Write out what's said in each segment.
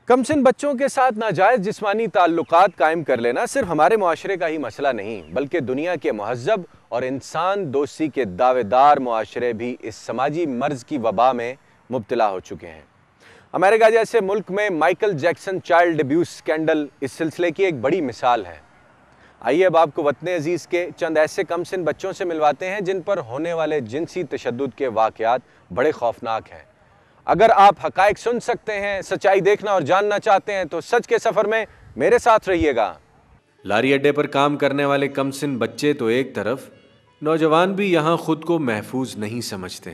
कमसिन बच्चों के साथ नाजायज जिस्मानी ताल्लुकात कायम कर लेना सिर्फ हमारे मुआशरे का ही मसला नहीं, बल्कि दुनिया के महज़ब और इंसान दोस्ती के दावेदार मुआशरे भी इस समाजी मर्ज की वबा में मुब्तला हो चुके हैं। अमेरिका जैसे मुल्क में Michael Jackson child abuse scandal इस सिलसिले की एक बड़ी मिसाल है। आइए अब आपको वतन अजीज़ के चंद ऐसे कमसिन बच्चों से मिलवाते हैं जिन पर होने वाले जिनसी तशद्दुद के वाक़यात बड़े खौफनाक हैं। अगर आप हक़ाइक़ सुन सकते हैं, सच्चाई देखना और जानना चाहते हैं तो सच के सफ़र में मेरे साथ रहिएगा। लारी अड्डे पर काम करने वाले कमसिन बच्चे तो एक तरफ, नौजवान भी यहाँ खुद को महफूज नहीं समझते।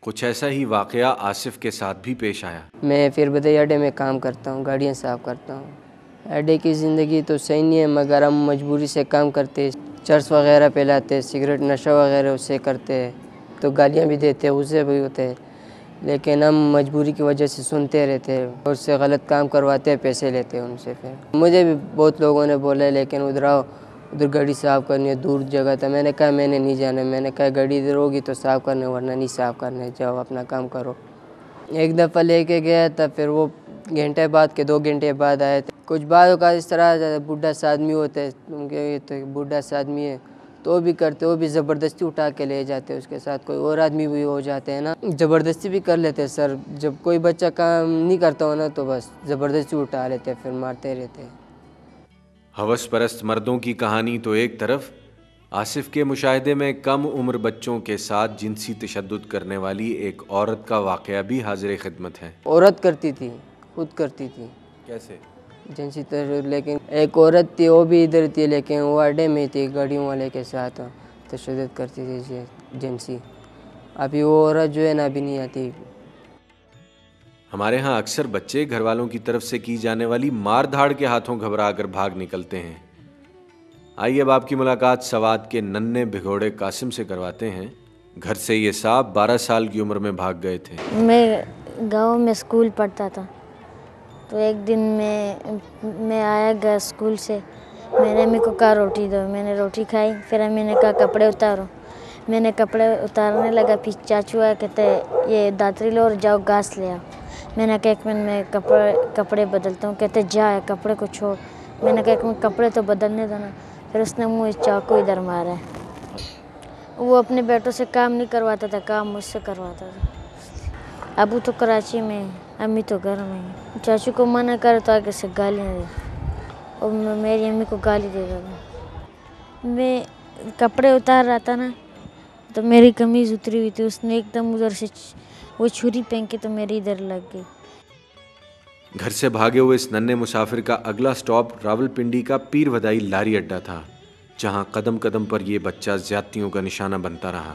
कुछ ऐसा ही वाक़या आसिफ के साथ भी पेश आया। मैं फिर बदई अड्डे में काम करता हूँ, गाड़ियाँ साफ़ करता हूँ। अड्डे की ज़िंदगी तो सही नहीं है, मगर हम मजबूरी से काम करते, चर्स वगैरह पिलाते, सिगरेट नशा वगैरह उससे करते, तो गालियाँ भी देते, उससे भी होते, लेकिन हम मजबूरी की वजह से सुनते रहते हैं, उससे गलत काम करवाते, पैसे लेते हैं उनसे। फिर मुझे भी बहुत लोगों ने बोला लेकिन उधर आओ, उधर गाड़ी साफ़ करनी है, दूर जगह था। मैंने कहा मैंने नहीं जाना, मैंने कहा गाड़ी इधर होगी तो साफ़ करने, वरना नहीं साफ़ करने, जाओ अपना काम करो। एक दफ़ा लेके गया था, फिर वो घंटे बाद के 2 घंटे बाद आए थे। कुछ बातों का इस तरह बूढ़ा सा आदमी होता है, उनके तो बूढ़ा सा आदमी है तो भी करते, वो भी ज़बरदस्ती उठा के ले जाते, उसके साथ कोई और आदमी भी हो जाते हैं ना, ज़बरदस्ती भी कर लेते हैं सर। जब कोई बच्चा काम नहीं करता हो ना तो बस ज़बरदस्ती उठा लेते हैं, फिर मारते रहते हैं। हवस परस्त मर्दों की कहानी तो एक तरफ, आसिफ के मुशाहिदे में कम उम्र बच्चों के साथ जिनसी तशद्दुद करने वाली एक औरत का वाक़या भी हाजिर खिदमत है। औरत करती थी, खुद करती थी। कैसे? जिनसी तशद्दुद, लेकिन एक औरत थी वो भी इधर थी, लेकिन वो अड्डे में थी, गाड़ियों वाले के साथ तशद्दुद करती थी जिनसी। अभी वो औरत जो है ना अभी नहीं आती। हमारे यहाँ अक्सर बच्चे घर वालों की तरफ से की जाने वाली मार धाड़ के हाथों घबरा कर भाग निकलते हैं। आइए अब आपकी मुलाकात सवात के नन्हे भिगोड़े कासिम से करवाते हैं। घर से ये साहब 12 साल की उम्र में भाग गए थे। मैं गांव में स्कूल पढ़ता था, तो एक दिन मैं आया घर स्कूल से, मैंने अम्मी को कहा रोटी दो, मैंने रोटी खाई, फिर अम्मी ने कहा कपड़े उतारो, मैंने कपड़े उतारने लगा, फिर चाचू आया कहते ये दातरी लो और जाओ घास ले आओ। मैंने कहा 1 मिनट में कपड़े बदलता हूँ, कहते जा कपड़े को छोड़। मैंने कहा 1 मिनट कपड़े तो बदलने दो ना। फिर उसने मुझे चाकू इधर मारा है। वो अपने बेटों से काम नहीं करवाता था, काम मुझसे करवाता था। अबू तो कराची में, अम्मी तो घर में। चाचू को मना कर तो आगे से गालियाँ दे, और मेरी अम्मी को गाली दे था। मैं कपड़े उतार रहा था ना, तो मेरी कमीज़ उतरी हुई थी, उसने एकदम उधर से वो छुरी फेंकी तो मेरी इधर लग गई। घर से भागे हुए इस नन्हे मुसाफिर का अगला स्टॉप रावलपिंडी का पीर वदाई लारी अड्डा था, जहां कदम कदम पर यह बच्चा ज्यादतियों का निशाना बनता रहा।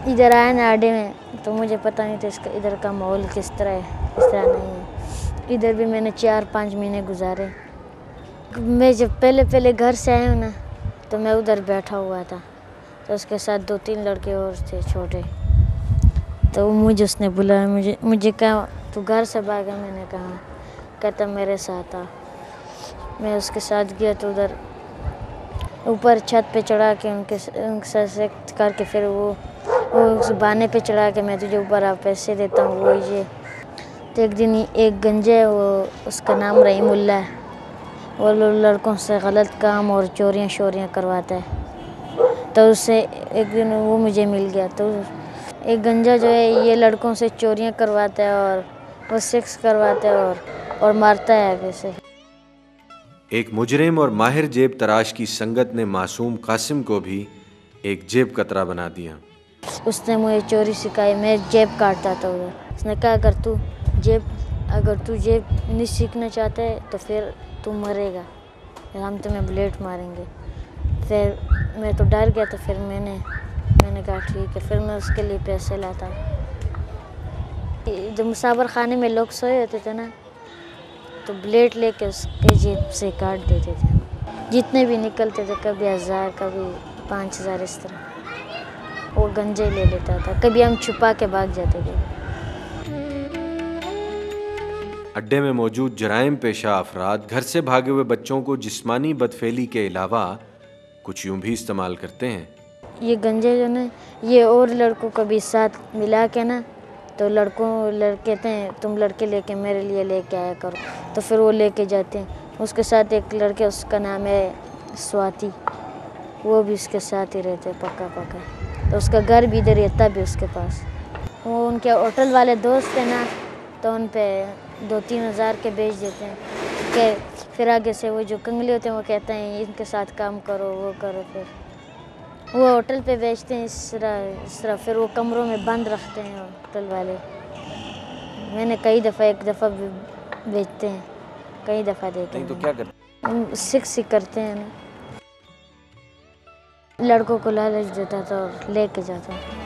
इधर आया ना अड्डे में तो मुझे पता नहीं था इसका इधर का माहौल किस तरह है, किस तरह नहीं है। इधर भी मैंने 4-5 महीने गुजारे। मैं जब पहले घर से आया हूँ ना, तो मैं उधर बैठा हुआ था, तो उसके साथ 2-3 लड़के और थे छोटे, तो मुझे उसने बुलाया, मुझे कहा तू घर से भागा। मैंने कहा, कहता मेरे साथ आ। मैं उसके साथ गया तो उधर ऊपर छत पे चढ़ा के उनके साथ से करके, फिर वो उस बाने पे चढ़ा के मैं तुझे ऊपर आप पैसे देता हूँ वो ये। तो एक दिन एक गंजे, वो उसका नाम रहीमुल्ला है, वो लड़कों से गलत काम और चोरियाँ शोरियाँ करवाता है। तो उससे एक दिन वो मुझे मिल गया। तो एक गंजा जो है ये लड़कों से चोरियाँ करवाता है और वो सेक्स करवाता है और मारता है आगे से। एक मुजरिम और माहिर जेब तराश की संगत ने मासूम कासिम को भी एक जेब कतरा बना दिया। उसने मुझे चोरी सिखाई, मैं जेब काटता था उधर। उसने कहा अगर तू जेब नहीं सीखना चाहता है तो फिर तू मरेगा, फिर हम तुम्हें ब्लेड मारेंगे। फिर मैं तो डर गया, तो फिर मैंने कहा ठीक है। फिर मैं उसके लिए पैसे लाता। जब मुसावर खाने में लोग सोए होते थे ना, तो ब्लेड लेके उसके जेब से काट देते थे। जितने भी निकलते थे, कभी 1000, कभी 5000, इस तरह वो गंजे ले लेता था। कभी हम छुपा के भाग जाते थे। अड्डे में मौजूद जराइम पेशा अफराद घर से भागे हुए बच्चों को जिस्मानी बदफेली के अलावा कुछ यूं भी इस्तेमाल करते हैं। ये गंजे जो ना, ये और लड़कों को भी साथ मिला के ना, तो लड़के कहते हैं तुम लड़के लेके मेरे लिए लेके आया करो, तो फिर वो लेके जाते हैं। उसके साथ एक लड़के, उसका नाम है स्वाति, वो भी उसके साथ ही रहते हैं पक्का। तो उसका घर भी इधर ही है, तब भी उसके पास। वो उनके होटल वाले दोस्त हैं ना, तो उन पे 2-3 हज़ार के बेच देते हैं कि फिर आगे से वो जो कंगले होते हैं वो कहते हैं इनके साथ काम करो, वो करो। फिर वो होटल पे बेचते हैं इस तरह फिर वो कमरों में बंद रखते हैं होटल वाले। मैंने कई दफ़ा, एक दफ़ा बेचते हैं, कई दफ़ा देखे। नहीं तो क्या करते? सिक्स ही करते हैं ना, लड़कों को लालच देता था और लेके जाता था।